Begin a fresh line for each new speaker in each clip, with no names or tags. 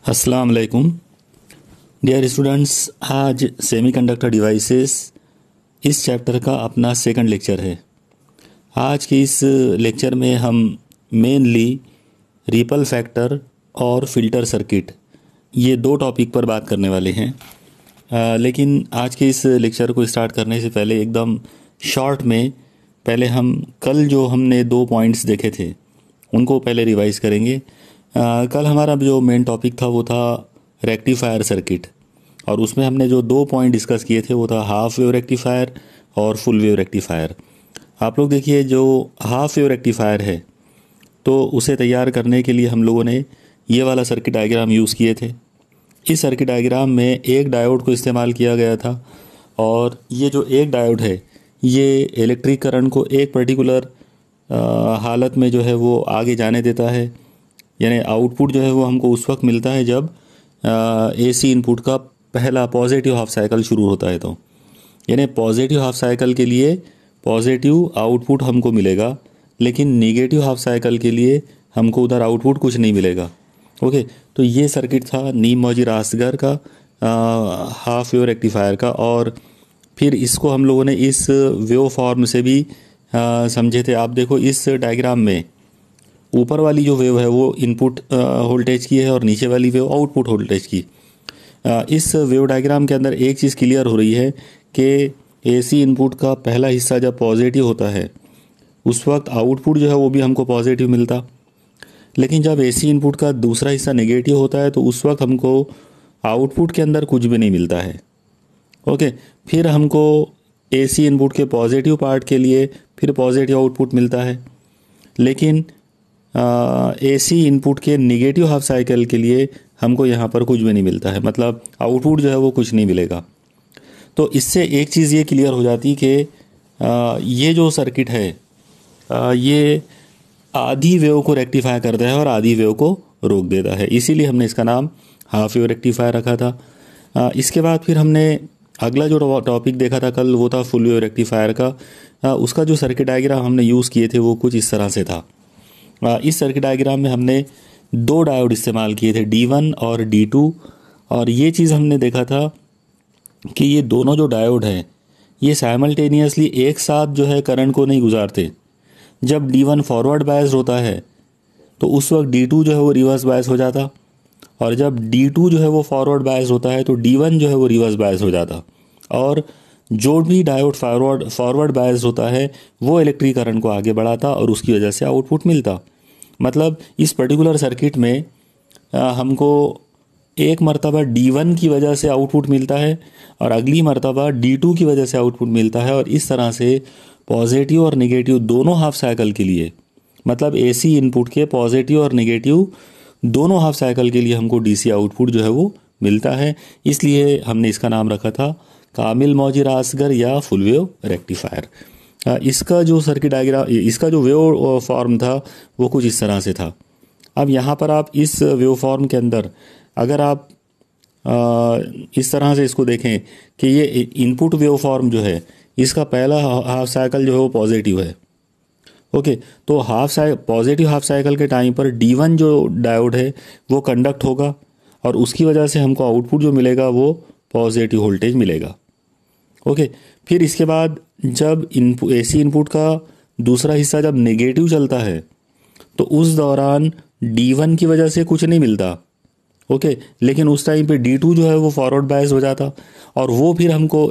अस्सलाम वालेकुम dear students. आज सेमीकंडक्टर डिवाइसेस इस चैप्टर का अपना सेकंड लेक्चर है। आज के इस लेक्चर में हम मेनली रिपल फैक्टर और फिल्टर सर्किट ये दो टॉपिक पर बात करने वाले हैं। लेकिन आज के इस लेक्चर को स्टार्ट करने से पहले एकदम शॉर्ट में पहले हम कल जो हमने दो पॉइंट्स देखे थे उनको पहले रिवाइज करेंगे। कल हमारा जो मेन टॉपिक था वो था रेक्टिफायर सर्किट, और उसमें हमने जो दो पॉइंट डिस्कस किए थे वो था हाफ वेव रेक्टिफायर और फुल वेव रेक्टिफायर। आप लोग देखिए, जो हाफ वेव रेक्टिफायर है तो उसे तैयार करने के लिए हम लोगों ने ये वाला सर्किट डायग्राम यूज़ किए थे। इस सर्किट डायग्राम में एक डायोड को इस्तेमाल किया गया था, और ये जो एक डायोड है ये इलेक्ट्रिक करंट को एक पर्टिकुलर हालत में जो है वो आगे जाने देता है। यानी आउटपुट जो है वो हमको उस वक्त मिलता है जब एसी इनपुट का पहला पॉजिटिव हाफ साइकिल शुरू होता है। तो यानी पॉजिटिव हाफ साइकिल के लिए पॉजिटिव आउटपुट हमको मिलेगा, लेकिन नेगेटिव हाफ साइकिल के लिए हमको उधर आउटपुट कुछ नहीं मिलेगा। ओके, तो ये सर्किट था नीम मौजी रासगर का हाफ वेव रेक्टिफायर का। और फिर इसको हम लोगों ने इस वेव फॉर्म से भी समझे थे। आप देखो इस डायग्राम में ऊपर वाली जो वेव है वो इनपुट वोल्टेज की है और नीचे वाली वेव आउटपुट वोल्टेज की। इस वेव डायग्राम के अंदर एक चीज़ क्लियर हो रही है कि एसी इनपुट का पहला हिस्सा जब पॉजिटिव होता है उस वक्त आउटपुट जो है वो भी हमको पॉजिटिव मिलता, लेकिन जब एसी इनपुट का दूसरा हिस्सा नेगेटिव होता है तो उस वक्त हमको आउटपुट के अंदर कुछ भी नहीं मिलता है। ओके, फिर हमको एसी इनपुट के पॉजिटिव पार्ट के लिए फिर पॉजिटिव आउटपुट मिलता है, लेकिन एसी इनपुट के नेगेटिव हाफ साइकिल के लिए हमको यहाँ पर कुछ भी नहीं मिलता है, मतलब आउटपुट जो है वो कुछ नहीं मिलेगा। तो इससे एक चीज़ ये क्लियर हो जाती कि ये जो सर्किट है ये आधी वेव को रेक्टिफाई करता है और आधी वेव को रोक देता है, इसीलिए हमने इसका नाम हाफ वेव रेक्टिफायर रखा था। इसके बाद फिर हमने अगला जो टॉपिक देखा था कल वो था फुल वेव रेक्टिफायर का। उसका जो सर्किट डायग्राम हमने यूज़ किए थे वो कुछ इस तरह से था। इस सर्किट डायग्राम में हमने दो डायोड इस्तेमाल किए थे, D1 और D2, और ये चीज़ हमने देखा था कि ये दोनों जो डायोड हैं ये साइमल्टेनियसली एक साथ जो है करंट को नहीं गुजारते। जब D1 फॉरवर्ड बायस होता है तो उस वक्त D2 जो है वो रिवर्स बायस हो जाता, और जब D2 जो है वो फॉरवर्ड बायस होता है तो D1 जो है वो रिवर्स बायस हो जाता, और जो भी डायोड फॉरवर्ड बायस होता है वो इलेक्ट्रिक करंट को आगे बढ़ाता और उसकी वजह से आउटपुट मिलता। मतलब इस पर्टिकुलर सर्किट में हमको एक मर्तबा D1 की वजह से आउटपुट मिलता है और अगली मर्तबा D2 की वजह से आउटपुट मिलता है, और इस तरह से पॉजिटिव और नेगेटिव दोनों हाफ साइकिल के लिए, मतलब एसी इनपुट के पॉजिटिव और नेगेटिव दोनों हाफ साइकिल के लिए हमको डीसी आउटपुट जो है वो मिलता है। इसलिए हमने इसका नाम रखा था कामिल मौजी रासगर या फुल वेव रेक्टिफायर। इसका जो सर्किट डायग्राम, इसका जो वेव फॉर्म था वो कुछ इस तरह से था। अब यहाँ पर आप इस वेव फॉर्म के अंदर अगर आप इस तरह से इसको देखें कि ये इनपुट वेव फॉर्म जो है इसका पहला हाफ साइकिल जो है वो पॉजिटिव है। ओके, तो पॉजिटिव हाफ साइकिल के टाइम पर D1 जो डायोड है वो कंडक्ट होगा और उसकी वजह से हमको आउटपुट जो मिलेगा वो पॉजिटिव वोल्टेज मिलेगा। ओके, फिर इसके बाद जब एसी इनपुट का दूसरा हिस्सा जब नेगेटिव चलता है तो उस दौरान D1 की वजह से कुछ नहीं मिलता। ओके, लेकिन उस टाइम पे D2 जो है वो फॉरवर्ड बायस हो जाता और वो फिर हमको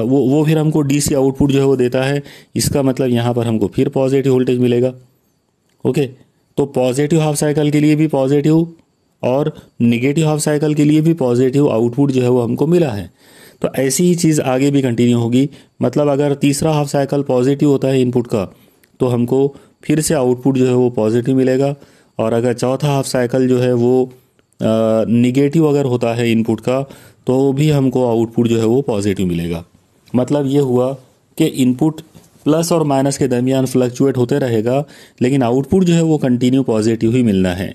वो फिर हमको DC आउटपुट जो है वो देता है। इसका मतलब यहाँ पर हमको फिर पॉजिटिव वोल्टेज मिलेगा। ओके, तो पॉजिटिव हाफ साइकिल के लिए भी पॉजिटिव और नेगेटिव हाफ साइकिल के लिए भी पॉजिटिव आउटपुट जो है वो हमको मिला है। तो ऐसी ही चीज़ आगे भी कंटिन्यू होगी। मतलब अगर तीसरा हाफ साइकिल पॉजिटिव होता है इनपुट का तो हमको फिर से आउटपुट जो है वो पॉजिटिव मिलेगा, और अगर चौथा हाफ साइकिल जो है वो निगेटिव अगर होता है इनपुट का तो भी हमको आउटपुट जो है वो पॉजिटिव मिलेगा। मतलब ये हुआ कि इनपुट प्लस और माइनस के दरमियान फ्लक्चुएट होते रहेगा, लेकिन आउटपुट जो है वो कंटिन्यू पॉजिटिव ही मिलना है।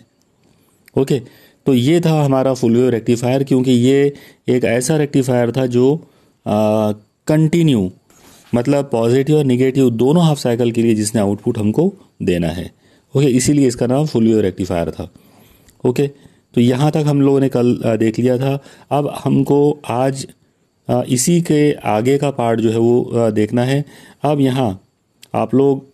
ओके, तो ये था हमारा फुल वेव रेक्टिफायर, क्योंकि ये एक ऐसा रेक्टिफायर था जो कंटिन्यू, मतलब पॉजिटिव और निगेटिव दोनों हाफ साइकिल के लिए जिसने आउटपुट हमको देना है। ओके, इसीलिए इसका नाम फुल वेव रेक्टिफायर था। ओके, तो यहाँ तक हम लोगों ने कल देख लिया था। अब हमको आज इसी के आगे का पार्ट जो है वो देखना है। अब यहाँ आप लोग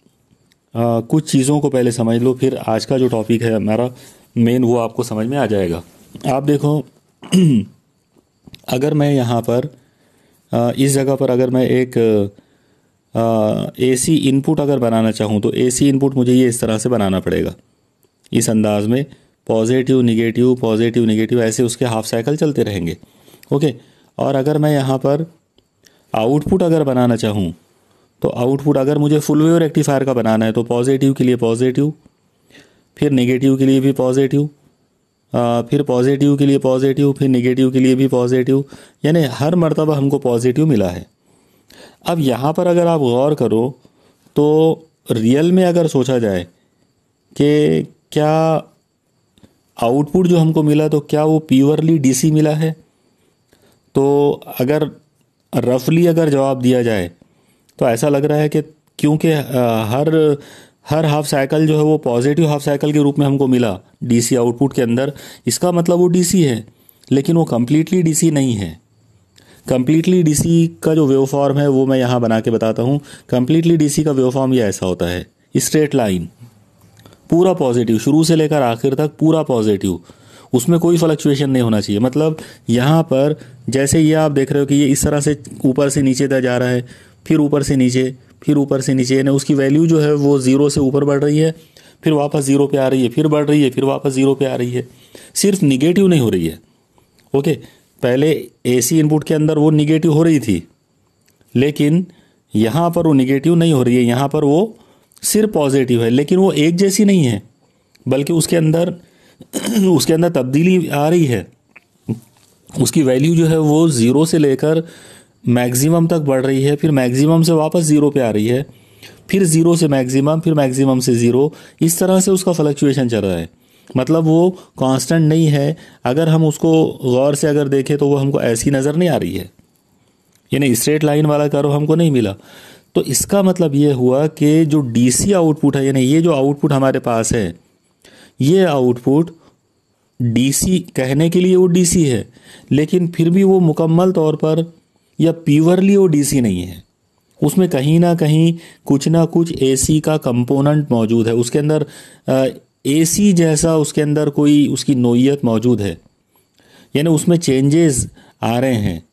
कुछ चीज़ों को पहले समझ लो, फिर आज का जो टॉपिक है हमारा मेन वो आपको समझ में आ जाएगा। आप देखो अगर मैं यहाँ पर इस जगह पर अगर मैं एक AC इनपुट अगर बनाना चाहूँ तो AC इनपुट मुझे ये इस तरह से बनाना पड़ेगा, इस अंदाज में पॉजिटिव निगेटिव ऐसे उसके हाफ साइकिल चलते रहेंगे। ओके, और अगर मैं यहाँ पर आउटपुट अगर बनाना चाहूँ तो आउटपुट अगर मुझे फुल वेव रेक्टिफायर का बनाना है तो पॉजिटिव के लिए पॉजिटिव, फिर नेगेटिव के लिए भी पॉजिटिव, फिर पॉजिटिव के लिए पॉजिटिव, फिर नेगेटिव के लिए भी पॉजिटिव, यानी हर मर्तबा हमको पॉजिटिव मिला है। अब यहाँ पर अगर आप गौर करो तो रियल में अगर सोचा जाए कि क्या आउटपुट जो हमको मिला तो क्या वो प्योरली DC मिला है, तो अगर रफली अगर जवाब दिया जाए तो ऐसा लग रहा है कि क्योंकि हर हाफ साइकिल जो है वो पॉजिटिव हाफ साइकिल के रूप में हमको मिला DC आउटपुट के अंदर, इसका मतलब वो DC है, लेकिन वो कम्प्लीटली DC नहीं है। कम्प्लीटली DC का जो वेव फॉर्म है वो मैं यहाँ बना के बताता हूँ। कम्प्लीटली DC का वेव फॉर्म ये ऐसा होता है, स्ट्रेट लाइन, पूरा पॉजिटिव, शुरू से लेकर आखिर तक पूरा पॉजिटिव, उसमें कोई फ्लक्चुएशन नहीं होना चाहिए। मतलब यहाँ पर जैसे ये आप देख रहे हो कि ये इस तरह से ऊपर से नीचे तक जा रहा है, फिर ऊपर से नीचे, फिर ऊपर से नीचे, यानी उसकी वैल्यू जो है वो 0 से ऊपर बढ़ रही है, फिर वापस 0 पे आ रही है, फिर बढ़ रही है, फिर वापस 0 पे आ रही है, सिर्फ निगेटिव नहीं हो रही है। ओके, पहले AC इनपुट के अंदर वो निगेटिव हो रही थी, लेकिन यहाँ पर वो निगेटिव नहीं हो रही है, यहाँ पर वो सिर्फ पॉजिटिव है, लेकिन वो एक जैसी नहीं है, बल्कि उसके अंदर तब्दीली आ रही है। उसकी वैल्यू जो है वो 0 से लेकर मैक्सिमम तक बढ़ रही है, फिर मैक्सिमम से वापस 0 पे आ रही है, फिर 0 से मैक्सिमम, फिर मैक्सिमम से 0, इस तरह से उसका फ्लक्चुएशन चल रहा है। मतलब वो कांस्टेंट नहीं है। अगर हम उसको गौर से अगर देखें तो वो हमको ऐसी नज़र नहीं आ रही है, यानी स्ट्रेट लाइन वाला कर्व हमको नहीं मिला। तो इसका मतलब ये हुआ कि जो DC आउटपुट है, यानी ये जो आउटपुट हमारे पास है, ये आउटपुट DC कहने के लिए वो DC है, लेकिन फिर भी वो मुकम्मल तौर पर या प्योरली वो DC नहीं है। उसमें कहीं ना कहीं कुछ ना कुछ AC का कंपोनेंट मौजूद है, उसके अंदर AC जैसा उसके अंदर कोई उसकी नोयत मौजूद है, यानी उसमें चेंजेस आ रहे हैं।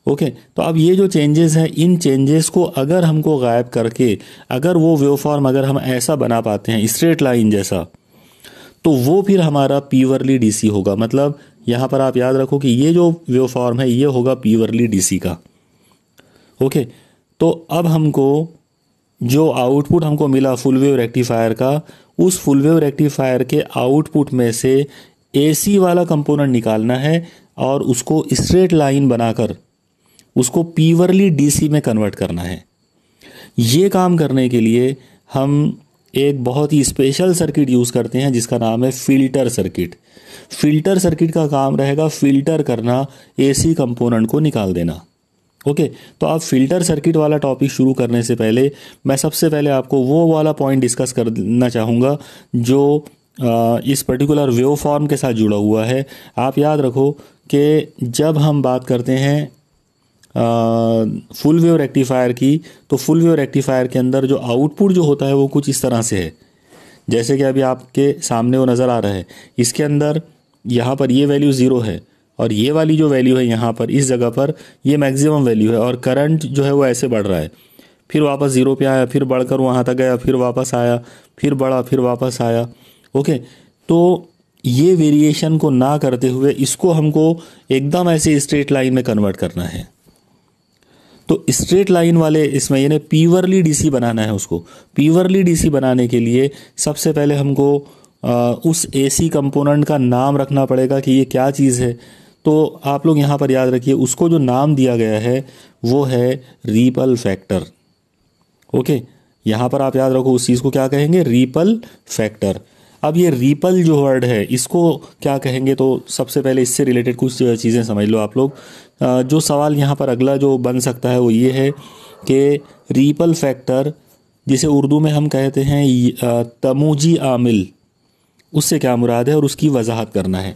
ओके, तो अब ये जो चेंजेस हैं, इन चेंजेस को अगर हमको गायब करके अगर वो वेव फॉर्म अगर हम ऐसा बना पाते हैं स्ट्रेट लाइन जैसा, तो वो फिर हमारा प्योरली DC होगा। मतलब यहाँ पर आप याद रखो कि ये जो वेव फॉर्म है ये होगा प्योरली DC का। ओके, तो अब हमको जो आउटपुट हमको मिला फुल वेव रेक्टिफायर का, उस फुल वेव रेक्टिफायर के आउटपुट में से AC वाला कंपोनेंट निकालना है और उसको स्ट्रेट लाइन बनाकर उसको प्योरली DC में कन्वर्ट करना है। ये काम करने के लिए हम एक बहुत ही स्पेशल सर्किट यूज़ करते हैं जिसका नाम है फ़िल्टर सर्किट। फ़िल्टर सर्किट का काम रहेगा फ़िल्टर करना, AC कंपोनेंट को निकाल देना। ओके, तो आप फ़िल्टर सर्किट वाला टॉपिक शुरू करने से पहले मैं सबसे पहले आपको वो वाला पॉइंट डिस्कस करना चाहूँगा जो इस पर्टिकुलर वेव फॉर्म के साथ जुड़ा हुआ है। आप याद रखो कि जब हम बात करते हैं फुल वेव रेक्टिफायर की, तो फुल वेव रेक्टिफायर के अंदर जो आउटपुट जो होता है वो कुछ इस तरह से है, जैसे कि अभी आपके सामने वो नज़र आ रहा है। इसके अंदर यहाँ पर ये वैल्यू 0 है और ये वाली जो वैल्यू है यहाँ पर इस जगह पर ये मैक्सिमम वैल्यू है, और करंट जो है वो ऐसे बढ़ रहा है, फिर वापस 0 पे आया, फिर बढ़कर वहाँ तक गया, फिर वापस आया, फिर बढ़ा, फिर वापस आया। ओके, तो ये वेरिएशन को ना करते हुए इसको हमको एकदम ऐसे स्ट्रेट लाइन में कन्वर्ट करना है। तो स्ट्रेट लाइन वाले इसमें यानी प्योरली DC बनाना है। उसको प्योरली DC बनाने के लिए सबसे पहले हमको उस AC कंपोनेंट का नाम रखना पड़ेगा कि ये क्या चीज़ है। तो आप लोग यहाँ पर याद रखिए, उसको जो नाम दिया गया है वो है रिपल फैक्टर। ओके, यहाँ पर आप याद रखो उस चीज़ को क्या कहेंगे, रिपल फैक्टर। अब ये रिपल जो वर्ड है इसको क्या कहेंगे, तो सबसे पहले इससे रिलेटेड कुछ चीज़ें समझ लो आप लोग। जो सवाल यहाँ पर अगला जो बन सकता है वो ये है कि रिपल फैक्टर जिसे उर्दू में हम कहते हैं तमूजी आमिल, उससे क्या मुराद है और उसकी वजाहत करना है।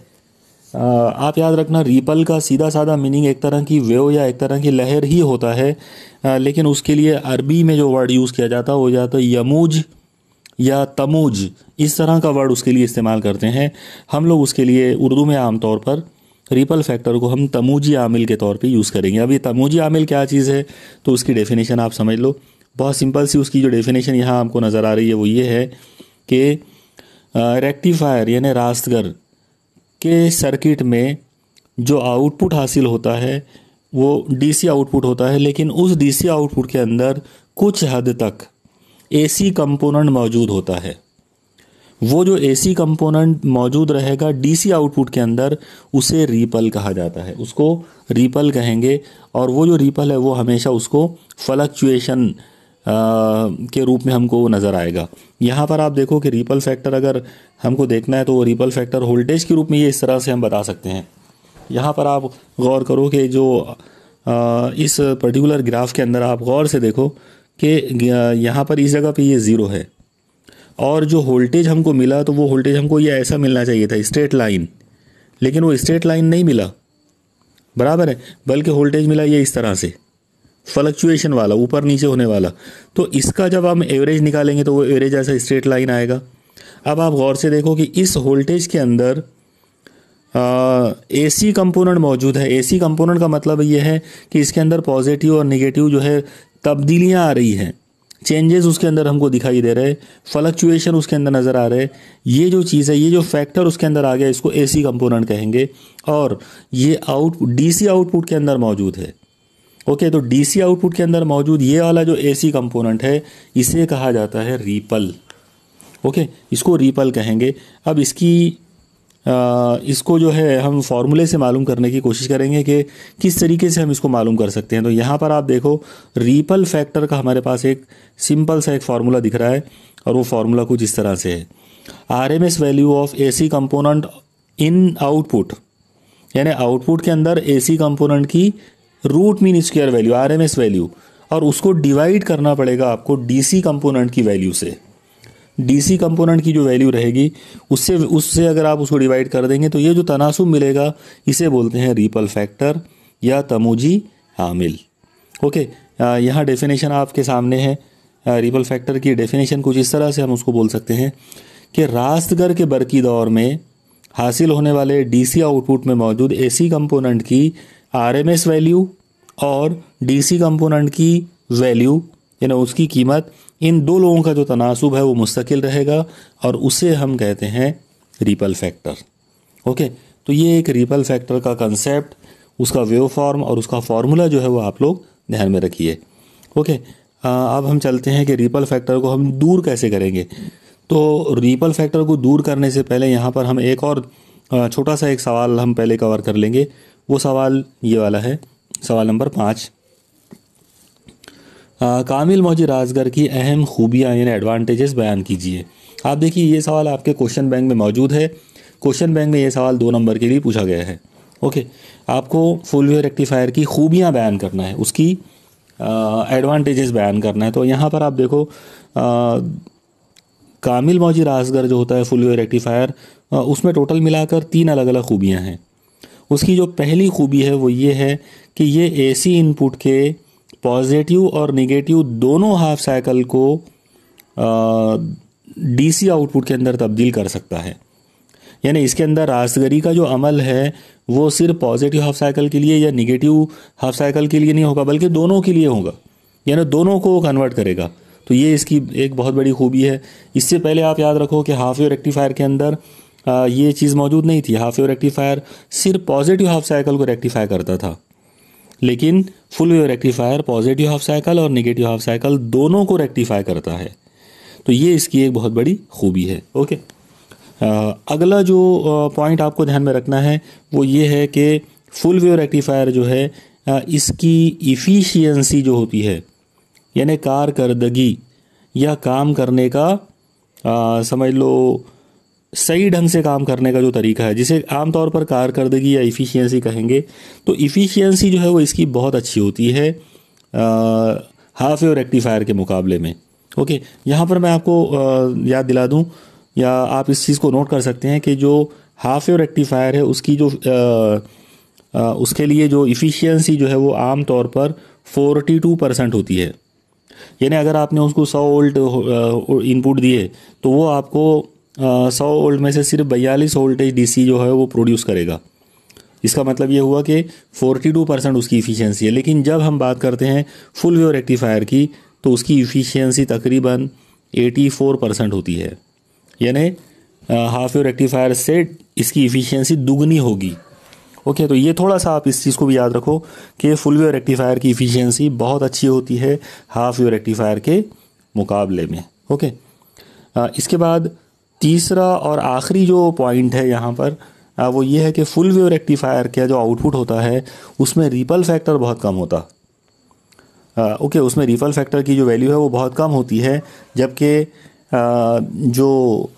आप याद रखना, रिपल का सीधा साधा मीनिंग एक तरह की वेव या एक तरह की लहर ही होता है, लेकिन उसके लिए अरबी में जो वर्ड यूज़ किया जाता है वो जाता है यमूज या तमूज, इस तरह का वर्ड उसके लिए इस्तेमाल करते हैं हम लोग। उसके लिए उर्दू में आमतौर पर रिपल फैक्टर को हम तमूजी आमिल के तौर पे यूज़ करेंगे। अब ये तमूजी आमिल क्या चीज़ है, तो उसकी डेफिनेशन आप समझ लो। बहुत सिंपल सी उसकी जो डेफिनेशन यहाँ आपको नज़र आ रही है वो ये है कि रेक्टिफायर यानी रास्तगर के सर्किट में जो आउटपुट हासिल होता है वो डीसी आउटपुट होता है, लेकिन उस डीसी आउटपुट के अंदर कुछ हद तक एसी कंपोनेंट मौजूद होता है। वो जो एसी कंपोनेंट मौजूद रहेगा डीसी आउटपुट के अंदर, उसे रिपल कहा जाता है, उसको रिपल कहेंगे। और वो जो रिपल है वो हमेशा उसको फ्लक्चुएशन के रूप में हमको नज़र आएगा। यहाँ पर आप देखो कि रिपल फैक्टर अगर हमको देखना है तो वो रिपल फैक्टर वोल्टेज के रूप में ये इस तरह से हम बता सकते हैं। यहाँ पर आप गौर करो कि जो इस पर्टिकुलर ग्राफ के अंदर आप गौर से देखो कि यहाँ पर इस जगह पे ये ज़ीरो है, और जो वोल्टेज हमको मिला तो वो वोल्टेज हमको ये ऐसा मिलना चाहिए था, स्ट्रेट लाइन, लेकिन वो स्ट्रेट लाइन नहीं मिला, बराबर है, बल्कि वोल्टेज मिला ये इस तरह से फ्लक्चुएशन वाला, ऊपर नीचे होने वाला। तो इसका जब हम एवरेज निकालेंगे तो वो एवरेज ऐसा स्ट्रेट लाइन आएगा। अब आप गौर से देखो कि इस वोल्टेज के अंदर एसी कंपोनेंट मौजूद है। एसी कंपोनेंट का मतलब ये है कि इसके अंदर पॉजिटिव और नेगेटिव जो है तब्दीलियाँ आ रही हैं, चेंजेस उसके अंदर हमको दिखाई दे रहे, फ्लक्चुएशन उसके अंदर नज़र आ रहे। ये जो चीज़ है, ये जो फैक्टर उसके अंदर आ गया, इसको एसी कंपोनेंट कहेंगे। और ये डीसी आउटपुट के अंदर मौजूद है। ओके, तो डीसी आउटपुट के अंदर मौजूद ये वाला जो एसी कंपोनेंट है इसे कहा जाता है रिपल। ओके, इसको रिपल कहेंगे। अब इसको जो है हम फॉर्मूले से मालूम करने की कोशिश करेंगे कि किस तरीके से हम इसको मालूम कर सकते हैं। तो यहाँ पर आप देखो, रिपल फैक्टर का हमारे पास एक सिंपल सा एक फार्मूला दिख रहा है, और वो फार्मूला कुछ इस तरह से है। RMS value of AC component in output, यानी आउटपुट के अंदर एसी कंपोनेंट की root mean square value, RMS value, और उसको डिवाइड करना पड़ेगा आपको डीसी कंपोनेंट की वैल्यू से। डीसी कंपोनेंट की जो वैल्यू रहेगी उससे अगर आप उसको डिवाइड कर देंगे तो ये जो तनासुब मिलेगा इसे बोलते हैं रिपल फैक्टर या तमूजी आमिल। ओके, यहाँ डेफिनेशन आपके सामने है। रिपल फैक्टर की डेफिनेशन कुछ इस तरह से हम उसको बोल सकते हैं कि रास्तगर के बरकी दौर में हासिल होने वाले डीसी आउटपुट में मौजूद एसी कंपोनेंट की आरएमएस वैल्यू और डीसी कंपोनेंट की वैल्यू यानी उसकी कीमत, इन दो लोगों का जो तनासुब है वो मुस्तकिल रहेगा, और उसे हम कहते हैं रिपल फैक्टर। ओके, तो ये एक रिपल फैक्टर का कंसेप्ट, उसका वेव फॉर्म और उसका फॉर्मूला जो है वो आप लोग ध्यान में रखिए। ओके, अब हम चलते हैं कि रिपल फैक्टर को हम दूर कैसे करेंगे। तो रिपल फैक्टर को दूर करने से पहले यहाँ पर हम एक और छोटा सा एक सवाल हम पहले कवर कर लेंगे। वो सवाल ये वाला है, सवाल नंबर 5। कामिल मौजी राजगर की अहम खूबियाँ यानी एडवांटेजेस बयान कीजिए। आप देखिए, ये सवाल आपके क्वेश्चन बैंक में मौजूद है। क्वेश्चन बैंक में ये सवाल 2 नंबर के लिए पूछा गया है। ओके, आपको फुल वेव रेक्टिफायर की खूबियाँ बयान करना है, उसकी एडवांटेजेस बयान करना है। तो यहाँ पर आप देखो, कामिल मौजी राजगर जो होता है फुल वेव रेक्टिफायर, उसमें टोटल मिलाकर 3 अलग अलग खूबियाँ हैं। उसकी जो पहली खूबी है वो ये है कि ये एसी इनपुट के पॉजिटिव और नेगेटिव दोनों हाफ साइकिल को डीसी आउटपुट के अंदर तब्दील कर सकता है। यानी इसके अंदर रास्तगरी का जो अमल है वो सिर्फ पॉजिटिव हाफ साइकिल के लिए या नेगेटिव हाफ साइकिल के लिए नहीं होगा, बल्कि दोनों के लिए होगा, यानी दोनों को कन्वर्ट करेगा। तो ये इसकी एक बहुत बड़ी खूबी है। इससे पहले आप याद रखो कि हाफ वेव रेक्टिफायर के अंदर ये चीज़ मौजूद नहीं थी। हाफ वेव रेक्टिफायर सिर्फ पॉजिटिव हाफ साइकिल को रेक्टिफाई करता था, लेकिन full wave rectifier positive half cycle और नेगेटिव हाफ साइकिल दोनों को रेक्टिफाई करता है। तो ये इसकी एक बहुत बड़ी खूबी है। ओके, अगला जो पॉइंट आपको ध्यान में रखना है वो ये है कि फुल वेव रेक्टिफायर जो है इसकी इफ़िशियंसी जो होती है, यानी कारकर्दगी या काम करने का समझ लो सही ढंग से काम करने का जो तरीका है, जिसे आमतौर पर कारकर्दगी या इफ़िशियंसी कहेंगे, तो इफ़िशियंसी जो है वो इसकी बहुत अच्छी होती है हाफ वेव रेक्टिफायर के मुकाबले में। ओके, यहाँ पर मैं आपको याद दिला दूँ या आप इस चीज़ को नोट कर सकते हैं कि जो हाफ वेव रेक्टिफायर है उसकी जो उसके लिए जो इफ़िशियंसी जो है वो आम तौर पर 42% होती है। यानी अगर आपने उसको 100 वोल्ट इनपुट दिए तो वो आपको 100 वोल्ट में से सिर्फ 42 वोल्टेज डीसी जो है वो प्रोड्यूस करेगा। इसका मतलब ये हुआ कि 42% उसकी इफ़िशियंसी है। लेकिन जब हम बात करते हैं फुल वेव रेक्टिफायर की तो उसकी इफ़िशियंसी तकरीबन 84% होती है। यानी हाफ वेव रेक्टिफायर से इसकी इफ़िशियंसी दुगनी होगी। ओके, तो ये थोड़ा सा आप इस चीज़ को भी याद रखो कि फुल वेव रेक्टिफायर की इफ़िशियंसी बहुत अच्छी होती है हाफ वेव रेक्टिफायर के मुकाबले में। ओके, इसके बाद तीसरा और आखिरी जो पॉइंट है यहाँ पर वो ये है कि फुल वेव रेक्टिफायर का जो आउटपुट होता है उसमें रिपल फैक्टर बहुत कम होता। ओके, उसमें रिपल फैक्टर की जो वैल्यू है वो बहुत कम होती है, जबकि जो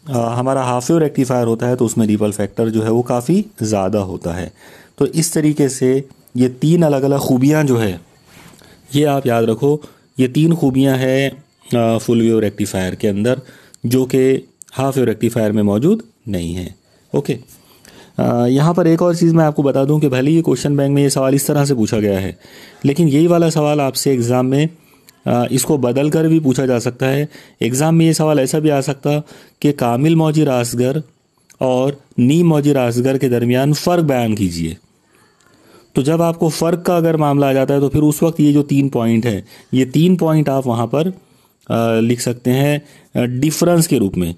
हमारा हाफ वेव रेक्टिफायर होता है तो उसमें रिपल फैक्टर जो है वो काफ़ी ज़्यादा होता है। तो इस तरीके से ये 3 अलग अलग खूबियाँ जो है ये आप याद रखो, ये 3 खूबियाँ हैं फुल वेव रेक्टिफायर के अंदर जो कि हाफ वेव रेक्टिफायर में मौजूद नहीं है। ओके, यहाँ पर एक और चीज़ मैं आपको बता दूं कि भले ही क्वेश्चन बैंक में ये सवाल इस तरह से पूछा गया है, लेकिन यही वाला सवाल आपसे एग्ज़ाम में इसको बदल कर भी पूछा जा सकता है। एग्ज़ाम में ये सवाल ऐसा भी आ सकता कि कामिल मौजिर असगर और नीम मौजिर असगर के दरमियान फ़र्क बयान कीजिए। तो जब आपको फ़र्क का अगर मामला आ जाता है तो फिर उस वक्त ये जो 3 पॉइंट है, ये 3 पॉइंट आप वहाँ पर लिख सकते हैं डिफरेंस के रूप में।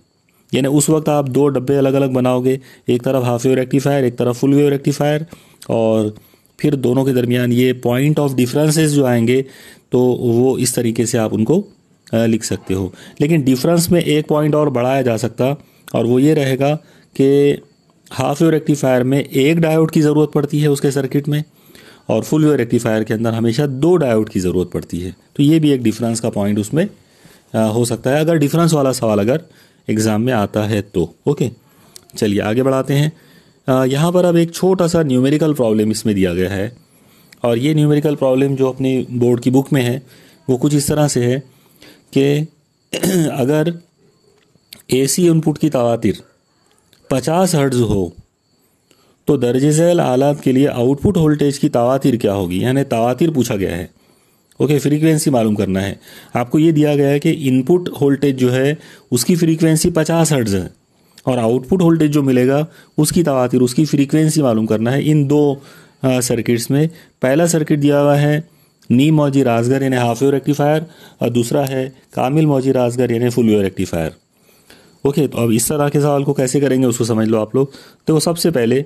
यानी उस वक्त आप 2 डब्बे अलग अलग बनाओगे, एक तरफ हाफ वेव रेक्टिफायर, एक तरफ फुल वेव रेक्टिफायर, और फिर दोनों के दरमियान ये पॉइंट ऑफ डिफरेंसेस जो आएंगे तो वो इस तरीके से आप उनको लिख सकते हो। लेकिन डिफरेंस में एक पॉइंट और बढ़ाया जा सकता, और वो ये रहेगा कि हाफ वेव रेक्टिफायर में एक डायोड की ज़रूरत पड़ती है उसके सर्किट में, और फुल वेव रेक्टिफायर के अंदर हमेशा 2 डायोड की ज़रूरत पड़ती है। तो ये भी एक डिफरेंस का पॉइंट उसमें हो सकता है अगर डिफरेंस वाला सवाल अगर एग्ज़ाम में आता है तो। ओके, चलिए आगे बढ़ाते हैं। यहाँ पर अब एक छोटा सा न्यूमेरिकल प्रॉब्लम इसमें दिया गया है, और ये न्यूमेरिकल प्रॉब्लम जो अपनी बोर्ड की बुक में है वो कुछ इस तरह से है कि अगर एसी इनपुट की तवातिर 50 हर्ट्ज़ हो तो दर्जे झैल आलात के लिए आउटपुट वोल्टेज की तवातिर क्या होगी। यानी तवातिर पूछा गया है। ओके, फ्रीक्वेंसी मालूम करना है। आपको ये दिया गया है कि इनपुट वोल्टेज जो है उसकी फ्रीक्वेंसी 50 हर्ट्ज़ है, और आउटपुट वोल्टेज जो मिलेगा उसकी तवातिर, उसकी फ्रीक्वेंसी मालूम करना है इन 2 सर्किट्स में। पहला सर्किट दिया हुआ है नीम मौजिर असगर यानी हाफ वेव रेक्टिफायर, और दूसरा है कामिल मौजिर असगर यानी फुल वेव रेक्टिफायर। ओके, तो अब इस तरह के सवाल को कैसे करेंगे उसको समझ लो आप लोग। तो सबसे पहले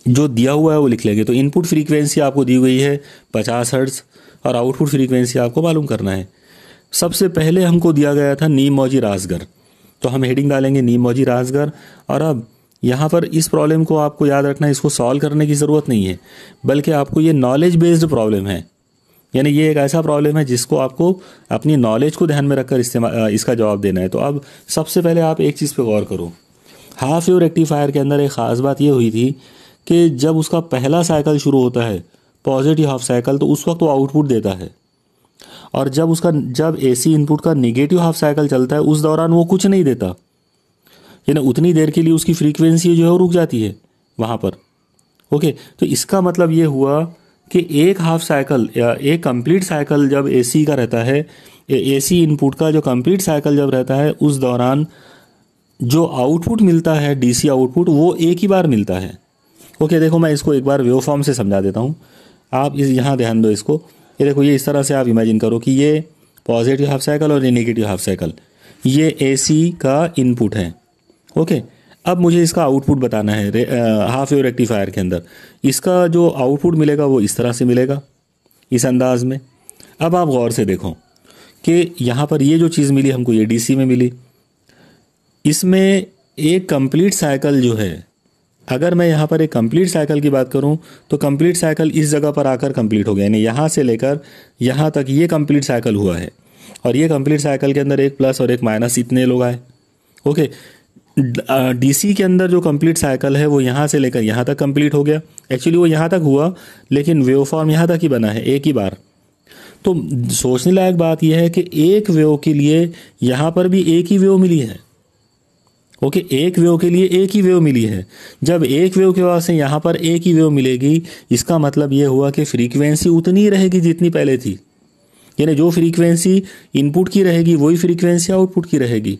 जो दिया हुआ है वो लिख लेंगे। तो इनपुट फ्रीक्वेंसी आपको दी हुई है 50 हर्ट्ज़, और आउटपुट फ्रीक्वेंसी आपको मालूम करना है। सबसे पहले हमको दिया गया था नीम मौजिर असगर, तो हम हेडिंग डालेंगे नीम मौजिर असगर। और अब यहाँ पर इस प्रॉब्लम को आपको याद रखना है, इसको सॉल्व करने की ज़रूरत नहीं है, बल्कि आपको ये नॉलेज बेस्ड प्रॉब्लम है। यानी ये एक ऐसा प्रॉब्लम है जिसको आपको अपनी नॉलेज को ध्यान में रखकर इसका जवाब देना है। तो अब सबसे पहले आप एक चीज़ पे गौर करो। हाफ वेव रेक्टिफायर के अंदर एक ख़ास बात ये हुई थी कि जब उसका पहला साइकिल शुरू होता है पॉजिटिव हाफ साइकिल, तो उस वक्त वो आउटपुट देता है, और जब एसी इनपुट का नेगेटिव हाफ साइकिल चलता है उस दौरान वो कुछ नहीं देता। यानी उतनी देर के लिए उसकी फ्रीक्वेंसी जो है वो रुक जाती है वहाँ पर। ओके, तो इसका मतलब ये हुआ कि एक हाफ साइकिल या एक कंप्लीट साइकिल जब एसी का रहता है, एसी इनपुट का जो कंप्लीट साइकिल जब रहता है उस दौरान जो आउटपुट मिलता है डीसी आउटपुट वो एक ही बार मिलता है। ओके, देखो मैं इसको एक बार वेव फॉर्म से समझा देता हूँ, आप यहाँ ध्यान दो इसको। ये देखो, ये इस तरह से आप इमेजिन करो कि ये पॉजिटिव हाफ साइकिल और ये नेगेटिव हाफ साइकिल, ये एसी का इनपुट है। ओके, अब मुझे इसका आउटपुट बताना है हाफ वेव रेक्टिफायर के अंदर। इसका जो आउटपुट मिलेगा वो इस तरह से मिलेगा, इस अंदाज में। अब आप गौर से देखो कि यहाँ पर ये जो चीज़ मिली हमको, ये डीसी में मिली। इसमें एक कंप्लीट साइकिल जो है, अगर मैं यहाँ पर एक कंप्लीट साइकिल की बात करूँ तो कंप्लीट साइकिल इस जगह पर आकर कंप्लीट हो गया, यानी यहाँ से लेकर यहाँ तक ये कंप्लीट साइकिल हुआ है। और ये कंप्लीट साइकिल के अंदर एक प्लस और एक माइनस इतने लोग आए। ओके, डीसी के अंदर जो कंप्लीट साइकिल है वो यहाँ से लेकर यहाँ तक कंप्लीट हो गया। एक्चुअली वो यहाँ तक हुआ, लेकिन वेव फॉर्म यहाँ तक ही बना है एक ही बार। तो सोचने लायक बात यह है कि एक वेव के लिए यहाँ पर भी एक ही वेव मिली है। ओके, एक वेव के लिए एक ही वेव मिली है। जब एक वेव के बाद से यहाँ पर एक ही वेव मिलेगी, इसका मतलब ये हुआ कि फ्रीक्वेंसी उतनी ही रहेगी जितनी पहले थी। यानी जो फ्रीक्वेंसी इनपुट की रहेगी वही फ्रीक्वेंसी आउटपुट की रहेगी।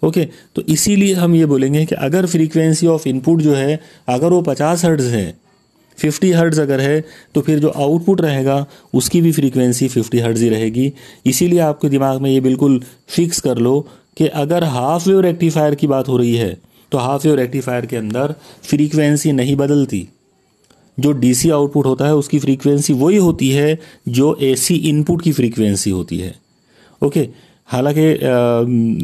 ओके, तो इसीलिए हम ये बोलेंगे कि अगर फ्रीक्वेंसी ऑफ इनपुट जो है अगर वो 50 हर्ट्ज है, 50 हर्ट्ज अगर है, तो फिर जो आउटपुट रहेगा उसकी भी फ्रीक्वेंसी 50 हर्ट्ज ही रहेगी। इसीलिए आपके दिमाग में ये बिल्कुल फिक्स कर लो कि अगर हाफ वेव रेक्टिफायर की बात हो रही है तो हाफ वेव रेक्टिफायर के अंदर फ्रीक्वेंसी नहीं बदलती। जो डीसी आउटपुट होता है उसकी फ्रीक्वेंसी वही होती है जो एसी इनपुट की फ्रीक्वेंसी होती है। ओके, हालांकि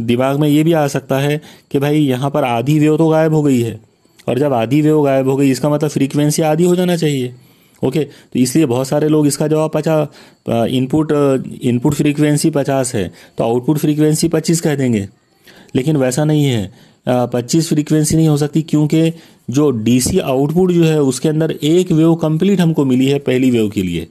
दिमाग में ये भी आ सकता है कि भाई यहाँ पर आधी वेव तो गायब हो गई है, और जब आधी वेव गायब हो गई इसका मतलब फ्रीक्वेंसी आधी हो जाना चाहिए। ओके, तो इसलिए बहुत सारे लोग इसका जवाब 50 इनपुट फ्रीक्वेंसी 50 है तो आउटपुट फ्रीक्वेंसी 25 कह देंगे। लेकिन वैसा नहीं है, 25 फ्रीक्वेंसी नहीं हो सकती, क्योंकि जो डीसी आउटपुट जो है उसके अंदर एक वेव कंप्लीट हमको मिली है पहली वेव के लिए,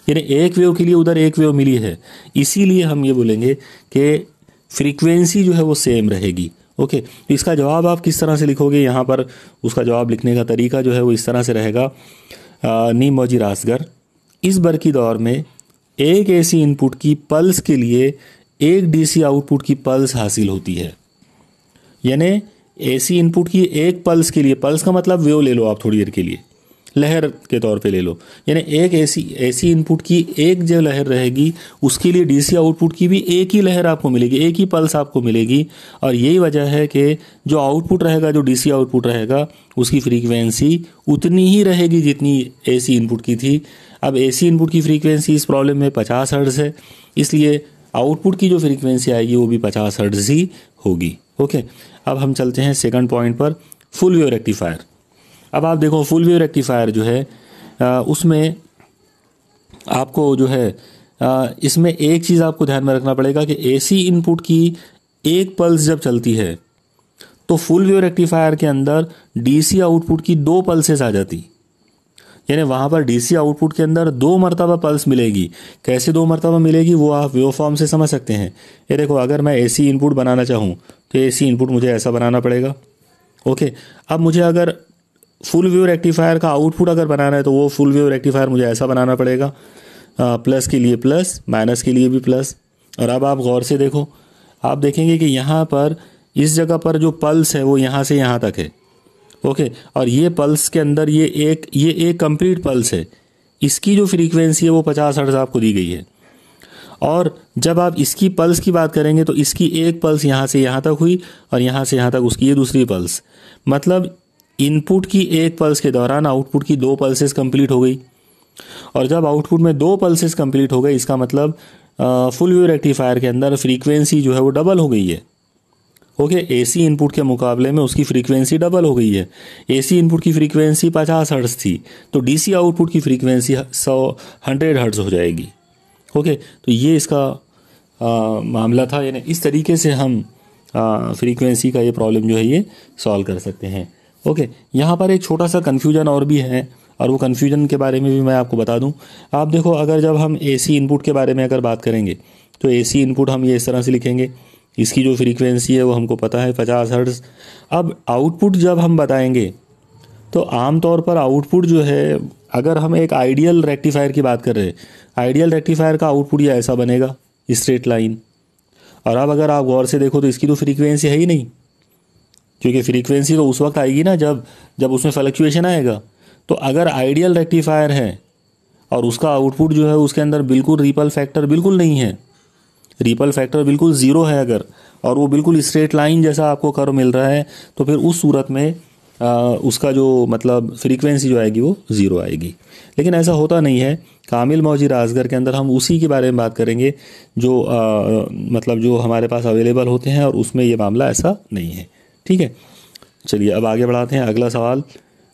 यानी एक वेव के लिए उधर एक वेव मिली है। इसीलिए हम ये बोलेंगे कि फ्रीक्वेंसी जो है वो सेम रहेगी। ओके, तो इसका जवाब आप किस तरह से लिखोगे, यहाँ पर उसका जवाब लिखने का तरीका जो है वो इस तरह से रहेगा। नीम मौजी रासगर, इस बरकी दौर में एक एसी इनपुट की पल्स के लिए एक डीसी आउटपुट की पल्स हासिल होती है। यानी एसी इनपुट की एक पल्स के लिए, पल्स का मतलब वेव ले लो आप थोड़ी देर के लिए, लहर के तौर पे ले लो, यानी एक एसी इनपुट की एक जो लहर रहेगी उसके लिए डीसी आउटपुट की भी एक ही लहर आपको मिलेगी, एक ही पल्स आपको मिलेगी। और यही वजह है कि जो आउटपुट रहेगा, जो डीसी आउटपुट रहेगा, उसकी फ्रीक्वेंसी उतनी ही रहेगी जितनी एसी इनपुट की थी। अब एसी इनपुट की फ्रीक्वेंसी इस प्रॉब्लम में 50 हर्ट्ज है, इसलिए आउटपुट की जो फ्रीक्वेंसी आएगी वो भी 50 हर्ट्ज ही होगी। ओके, अब हम चलते हैं सेकंड पॉइंट पर, फुल वेव रेक्टिफायर। अब आप देखो फुल वेव रेक्टिफायर जो है उसमें आपको जो है इसमें एक चीज़ आपको ध्यान में रखना पड़ेगा कि एसी इनपुट की एक पल्स जब चलती है तो फुल वेव रेक्टिफायर के अंदर डीसी आउटपुट की 2 पल्सेस आ जाती, यानी वहाँ पर डीसी आउटपुट के अंदर 2 मरतबा पल्स मिलेगी। कैसे 2 मरतबा मिलेगी वो आप वेव फॉर्म से समझ सकते हैं। ये देखो, अगर मैं एसी इनपुट बनाना चाहूँ तो एसी इनपुट मुझे ऐसा बनाना पड़ेगा। ओके, अब मुझे अगर फुल वेव रेक्टिफायर का आउटपुट अगर बनाना है तो वो फुल वेव रेक्टिफायर मुझे ऐसा बनाना पड़ेगा, प्लस के लिए प्लस, माइनस के लिए भी प्लस। और अब आप गौर से देखो, आप देखेंगे कि यहाँ पर इस जगह पर जो पल्स है वो यहाँ से यहाँ तक है। ओके, और ये पल्स के अंदर ये एक कंप्लीट पल्स है, इसकी जो फ्रीक्वेंसी है वो 50 हर्ट्ज आपको दी गई है। और जब आप इसकी पल्स की बात करेंगे तो इसकी एक पल्स यहाँ से यहाँ तक हुई और यहाँ से यहाँ तक उसकी ये दूसरी पल्स, मतलब इनपुट की एक पल्स के दौरान आउटपुट की 2 पल्सेस कंप्लीट हो गई। और जब आउटपुट में 2 पल्सेस कंप्लीट हो गए, इसका मतलब फुल वेव रेक्टिफायर के अंदर फ्रीक्वेंसी जो है वो डबल हो गई है। ओके, एसी इनपुट के मुकाबले में उसकी फ्रीक्वेंसी डबल हो गई है। एसी इनपुट की फ्रीक्वेंसी 50 हर्ट्ज थी तो डीसी आउटपुट की फ्रीक्वेंसी 100 हर्ट्ज हो जाएगी। ओके, तो ये इसका मामला था। यानी इस तरीके से हम फ्रीक्वेंसी का ये प्रॉब्लम जो है ये सॉल्व कर सकते हैं। ओके, यहाँ पर एक छोटा सा कन्फ्यूजन और भी है, और वो कन्फ्यूजन के बारे में भी मैं आपको बता दूं। आप देखो, अगर जब हम एसी इनपुट के बारे में अगर बात करेंगे तो एसी इनपुट हम ये इस तरह से लिखेंगे, इसकी जो फ्रीक्वेंसी है वो हमको पता है 50 हर्ट्ज। अब आउटपुट जब हम बताएंगे तो आम तौर पर आउटपुट जो है, अगर हम एक आइडियल रेक्टिफायर की बात कर रहे हैं, आइडियल रेक्टिफायर का आउटपुट ये ऐसा बनेगा, स्ट्रेट लाइन। और अब अगर आप गौर से देखो तो इसकी तो फ्रीक्वेंसी है ही नहीं, क्योंकि फ्रीक्वेंसी तो उस वक्त आएगी ना जब उसमें फ्लक्चुएशन आएगा। तो अगर आइडियल रेक्टिफायर है और उसका आउटपुट जो है उसके अंदर बिल्कुल रिपल फैक्टर बिल्कुल नहीं है, रिपल फैक्टर बिल्कुल ज़ीरो है अगर, और वो बिल्कुल स्ट्रेट लाइन जैसा आपको कर्व मिल रहा है, तो फिर उस सूरत में उसका जो मतलब फ्रीक्वेंसी जो आएगी वो ज़ीरो आएगी। लेकिन ऐसा होता नहीं है। कामिल मौजी रासगर के अंदर हम उसी के बारे में बात करेंगे जो मतलब जो हमारे पास अवेलेबल होते हैं, और उसमें ये मामला ऐसा नहीं है। ठीक है, चलिए अब आगे बढ़ाते हैं। अगला सवाल,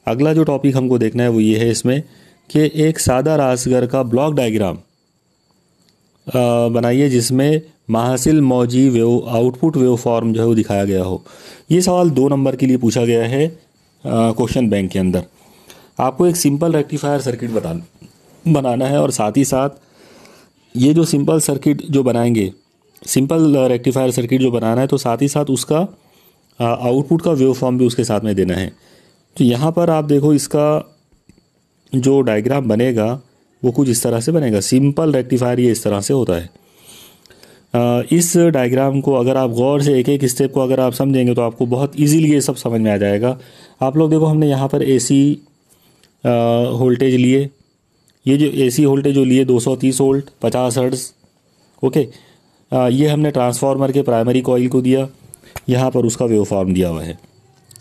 अगला जो टॉपिक हमको देखना है वो ये है इसमें कि एक सादा रासगर का ब्लॉक डायग्राम बनाइए जिसमें माहासिल मौजी वेव आउटपुट वेव फॉर्म जो है वो दिखाया गया हो। ये सवाल 2 नंबर के लिए पूछा गया है क्वेश्चन बैंक के अंदर। आपको एक सिंपल रेक्टिफायर सर्किट बनाना है, और साथ ही साथ ये जो सिंपल सर्किट जो बनाएंगे, सिंपल रेक्टिफायर सर्किट जो बनाना है, तो साथ ही साथ उसका आउटपुट का वेव फॉर्म भी उसके साथ में देना है। तो यहाँ पर आप देखो इसका जो डायग्राम बनेगा वो कुछ इस तरह से बनेगा। सिंपल रेक्टिफायर ये इस तरह से होता है। इस डायग्राम को अगर आप गौर से एक एक स्टेप को अगर आप समझेंगे तो आपको बहुत इजीली ये सब समझ में आ जाएगा। आप लोग देखो, हमने यहाँ पर एसी वोल्टेज लिए, ये जो एसी वोल्टेज जो लिए 230 वोल्ट 50 हर्ट्ज, ओके। ये हमने ट्रांसफार्मर के प्राइमरी कॉइल को दिया, यहाँ पर उसका वेव फॉर्म दिया हुआ है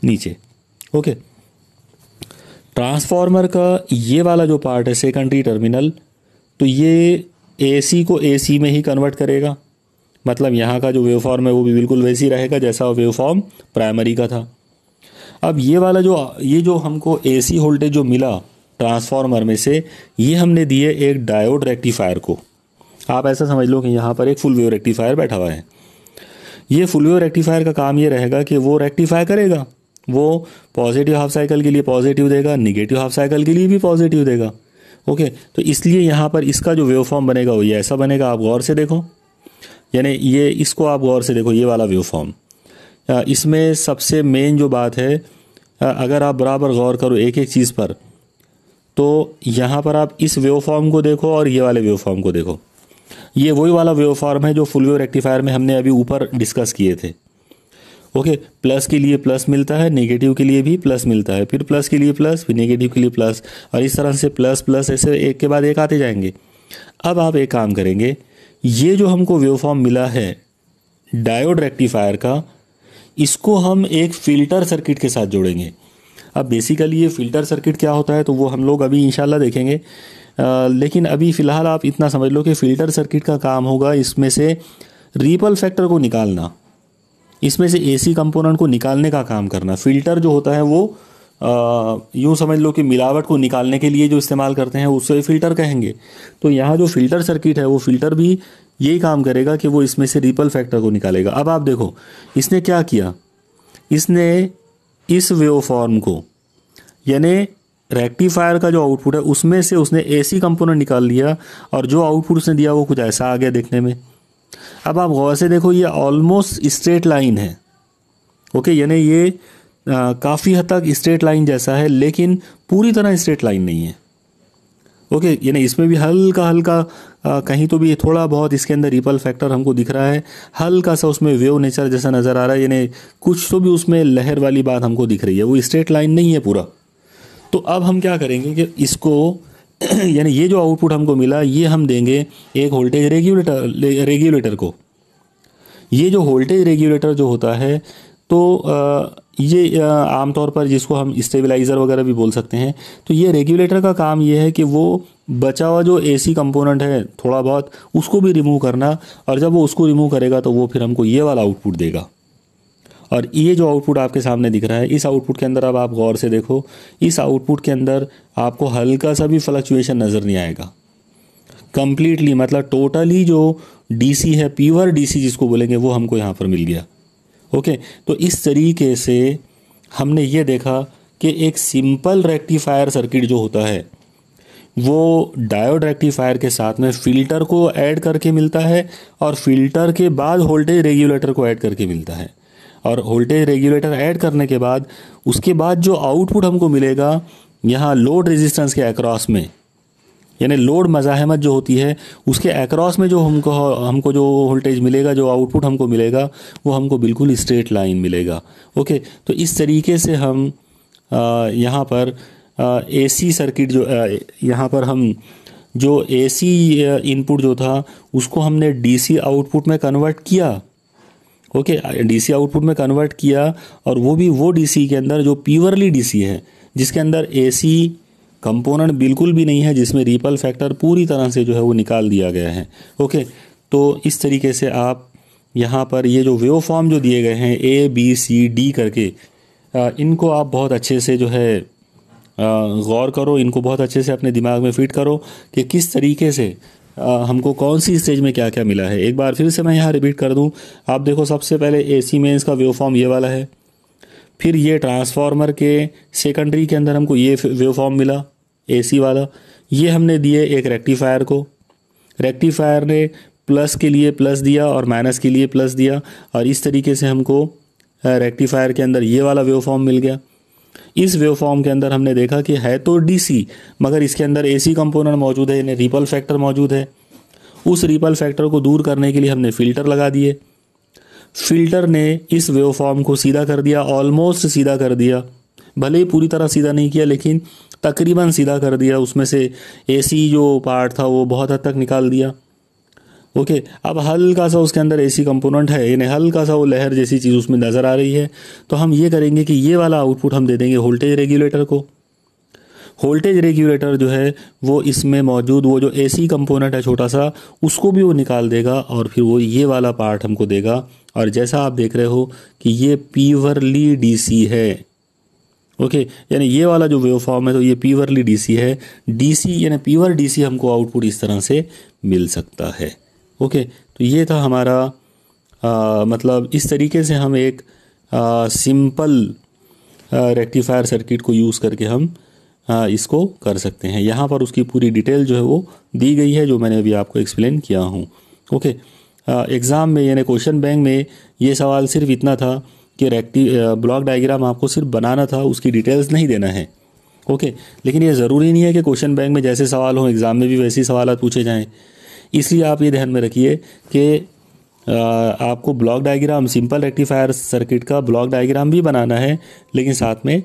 नीचे, ओके। ट्रांसफार्मर का ये वाला जो पार्ट है सेकेंडरी टर्मिनल, तो ये एसी को एसी में ही कन्वर्ट करेगा, मतलब यहाँ का जो वेव फॉर्म है वो भी बिल्कुल वैसे ही रहेगा जैसा वेव फॉर्म प्राइमरी का था। अब ये वाला ये जो हमको एसी वोल्टेज जो मिला ट्रांसफार्मर में से, ये हमने दिए एक डायोड रेक्टिफायर को। आप ऐसा समझ लो कि यहाँ पर एक फुल वेव रेक्टिफायर बैठा हुआ है। ये फुल वेव रेक्टिफायर का काम ये रहेगा कि वो रेक्टिफाई करेगा, वो पॉजिटिव हाफ साइकिल के लिए पॉजिटिव देगा, निगेटिव हाफ साइकिल के लिए भी पॉजिटिव देगा, ओके। तो इसलिए यहाँ पर इसका जो वेव फॉर्म बनेगा वो ये ऐसा बनेगा। आप गौर से देखो, यानी ये इसको आप गौर से देखो, ये वाला वेव फॉर्म। इसमें सबसे मेन जो बात है, अगर आप बराबर गौर करो एक एक चीज़ पर, तो यहाँ पर आप इस वेव फॉर्म को देखो और ये वाले वेव फॉर्म को देखो। ये वही वाला वेव फॉर्म है जो फुल वेव रेक्टिफायर में हमने अभी ऊपर डिस्कस किए थे, ओके। प्लस के लिए प्लस मिलता है, नेगेटिव के लिए भी प्लस मिलता है, फिर प्लस के लिए प्लस, फिर नेगेटिव के लिए प्लस, और इस तरह से प्लस प्लस ऐसे एक के बाद एक आते जाएंगे। अब आप एक काम करेंगे, ये जो हमको वेव फॉर्म मिला है डायोड रेक्टिफायर का, इसको हम एक फ़िल्टर सर्किट के साथ जोड़ेंगे। अब बेसिकली ये फ़िल्टर सर्किट क्या होता है तो वो हम लोग अभी इंशाल्लाह देखेंगे, लेकिन अभी फ़िलहाल आप इतना समझ लो कि फ़िल्टर सर्किट का काम होगा इसमें से रिपल फैक्टर को निकालना, इसमें से एसी कंपोनेंट को निकालने का काम करना। फ़िल्टर जो होता है वो यूँ समझ लो कि मिलावट को निकालने के लिए जो इस्तेमाल करते हैं उससे फ़िल्टर कहेंगे। तो यहाँ जो फ़िल्टर सर्किट है वो फ़िल्टर भी यही काम करेगा कि वो इसमें से रिपल फैक्टर को निकालेगा। अब आप देखो इसने क्या किया, इसने इस वेव फॉर्म को, यानी रेक्टिफायर का जो आउटपुट है उसमें से उसने एसी कंपोनेंट निकाल लिया, और जो आउटपुट उसने दिया वो कुछ ऐसा आ गया देखने में। अब आप गौर से देखो, ये ऑलमोस्ट स्ट्रेट लाइन है, ओके। यानी ये काफ़ी हद तक स्ट्रेट लाइन जैसा है, लेकिन पूरी तरह स्ट्रेट लाइन नहीं है, ओके। यानी इसमें भी हल्का हल्का कहीं तो भी थोड़ा बहुत इसके अंदर रिपल फैक्टर हमको दिख रहा है, हल्का सा उसमें वेव नेचर जैसा नज़र आ रहा है, यानी कुछ तो भी उसमें लहर वाली बात हमको दिख रही है, वो स्ट्रेट लाइन नहीं है पूरा। तो अब हम क्या करेंगे कि इसको यानी ये जो आउटपुट हमको मिला ये हम देंगे एक वोल्टेज रेगुलेटर को। ये जो वोल्टेज रेगुलेटर जो होता है तो ये आमतौर पर जिसको हम स्टेबलाइज़र वगैरह भी बोल सकते हैं, तो ये रेगुलेटर का काम ये है कि वो बचा हुआ जो एसी कंपोनेंट है थोड़ा बहुत उसको भी रिमूव करना, और जब वो उसको रिमूव करेगा तो वो फिर हमको ये वाला आउटपुट देगा। और ये जो आउटपुट आपके सामने दिख रहा है, इस आउटपुट के अंदर अब आप गौर से देखो, इस आउटपुट के अंदर आपको हल्का सा भी फ्लक्चुएशन नज़र नहीं आएगा कंप्लीटली, मतलब टोटली जो डीसी है, प्योर डीसी जिसको बोलेंगे, वो हमको यहाँ पर मिल गया, ओके। तो इस तरीके से हमने ये देखा कि एक सिंपल रेक्टिफायर सर्किट जो होता है वो डायोड रेक्टिफायर के साथ में फ़िल्टर को ऐड करके मिलता है, और फिल्टर के बाद वोल्टेज रेगुलेटर को ऐड करके मिलता है, और वोल्टेज रेगुलेटर ऐड करने के बाद उसके बाद जो आउटपुट हमको मिलेगा यहाँ लोड रेजिस्टेंस के अक्रॉस में, यानी लोड मज़ाहमत जो होती है उसके अक्रॉस में जो हमको जो वोल्टेज मिलेगा, जो आउटपुट हमको मिलेगा, वो हमको बिल्कुल स्ट्रेट लाइन मिलेगा, ओके। तो इस तरीके से हम यहाँ पर एसी सर्किट जो यहाँ पर हम जो एसी इनपुट जो था उसको हमने डीसी आउटपुट में कन्वर्ट किया, ओके। डीसी आउटपुट में कन्वर्ट किया, और वो भी वो डीसी के अंदर जो प्योरली डीसी है, जिसके अंदर एसी कंपोनेंट बिल्कुल भी नहीं है, जिसमें रिपल फैक्टर पूरी तरह से जो है वो निकाल दिया गया है, ओके। तो इस तरीके से आप यहाँ पर ये जो वेव फॉर्म जो दिए गए हैं ABCD करके, इनको आप बहुत अच्छे से जो है गौर करो, इनको बहुत अच्छे से अपने दिमाग में फिट करो कि किस तरीके से हमको कौन सी स्टेज में क्या क्या मिला है। एक बार फिर से मैं यहाँ रिपीट कर दूँ, आप देखो सबसे पहले एसी मेंस का वेव फॉर्म ये वाला है, फिर ये ट्रांसफार्मर के सेकेंडरी के अंदर हमको ये वेव फॉर्म मिला एसी वाला, ये हमने दिए एक रेक्टिफायर को, रेक्टिफायर ने प्लस के लिए प्लस दिया और माइनस के लिए प्लस दिया, और इस तरीके से हमको रेक्टिफायर के अंदर ये वाला वेवफॉर्म मिल गया। इस वेवफॉर्म के अंदर हमने देखा कि है तो डीसी, मगर इसके अंदर एसी कंपोनेंट मौजूद है, यानी रिपल फैक्टर मौजूद है। उस रिपल फैक्टर को दूर करने के लिए हमने फ़िल्टर लगा दिए। फ़िल्टर ने इस वेवफॉर्म को सीधा कर दिया, ऑलमोस्ट सीधा कर दिया, भले ही पूरी तरह सीधा नहीं किया लेकिन तकरीबन सीधा कर दिया। उसमें से एसी जो पार्ट था वो बहुत हद तक निकाल दिया। ओके, अब हल्का सा उसके अंदर एसी कंपोनेंट है, यानी हल्का सा वो लहर जैसी चीज़ उसमें नज़र आ रही है। तो हम ये करेंगे कि ये वाला आउटपुट हम दे देंगे वोल्टेज रेगुलेटर को। वोल्टेज रेगुलेटर जो है वो इसमें मौजूद वो जो एसी कंपोनेंट है छोटा सा, उसको भी वो निकाल देगा और फिर वो ये वाला पार्ट हमको देगा। और जैसा आप देख रहे हो कि ये प्योरली डीसी है। ओके, यानी ये वाला जो वेवफॉर्म है तो ये प्योरली डीसी है। डीसी यानी प्योर डीसी हमको आउटपुट इस तरह से मिल सकता है। ओके, तो ये था हमारा मतलब इस तरीके से हम एक सिंपल रेक्टिफायर सर्किट को यूज़ करके हम इसको कर सकते हैं। यहाँ पर उसकी पूरी डिटेल जो है वो दी गई है, जो मैंने अभी आपको एक्सप्लेन किया हूँ। ओके, एग्ज़ाम में यानी क्वेश्चन बैंक में ये सवाल सिर्फ इतना था कि ब्लॉक डायग्राम आपको सिर्फ बनाना था, उसकी डिटेल्स नहीं देना है। ओके, लेकिन ये ज़रूरी नहीं है कि क्वेश्चन बैंक में जैसे सवाल हों एग्ज़ाम में भी वैसे ही सवाल पूछे जाएँ। इसलिए आप ये ध्यान में रखिए कि आपको block diagram, simple rectifier circuit का ब्लॉक डायग्राम भी बनाना है, लेकिन साथ में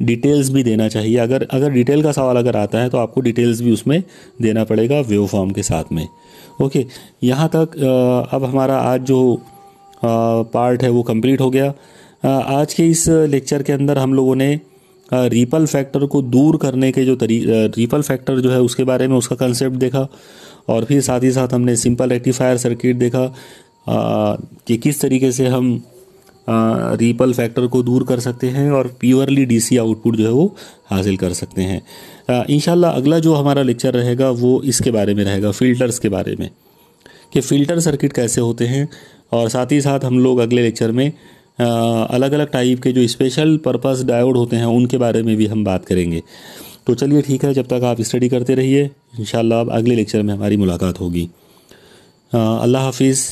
डिटेल्स भी देना चाहिए। अगर डिटेल का सवाल अगर आता है तो आपको डिटेल्स भी उसमें देना पड़ेगा वेवफॉर्म के साथ में। ओके, यहाँ तक अब हमारा आज जो पार्ट है वो कंप्लीट हो गया। आज के इस लेक्चर के अंदर हम लोगों ने रिपल फैक्टर को दूर करने के जो रिपल फैक्टर जो है उसके बारे में उसका कंसेप्ट देखा, और फिर साथ ही साथ हमने सिंपल रेक्टिफायर सर्किट देखा कि किस तरीके से हम रिपल फैक्टर को दूर कर सकते हैं और प्योरली डीसी आउटपुट जो है वो हासिल कर सकते हैं। इंशाल्लाह अगला जो हमारा लेक्चर रहेगा वो इसके बारे में रहेगा, फ़िल्टर्स के बारे में, कि फ़िल्टर सर्किट कैसे होते हैं। और साथ ही साथ हम लोग अगले लेक्चर में अलग अलग टाइप के जो स्पेशल पर्पस डायोड होते हैं उनके बारे में भी हम बात करेंगे। तो चलिए ठीक है, जब तक आप स्टडी करते रहिए, इंशाल्लाह अब अगले लेक्चर में हमारी मुलाकात होगी। अल्लाह हाफिज़।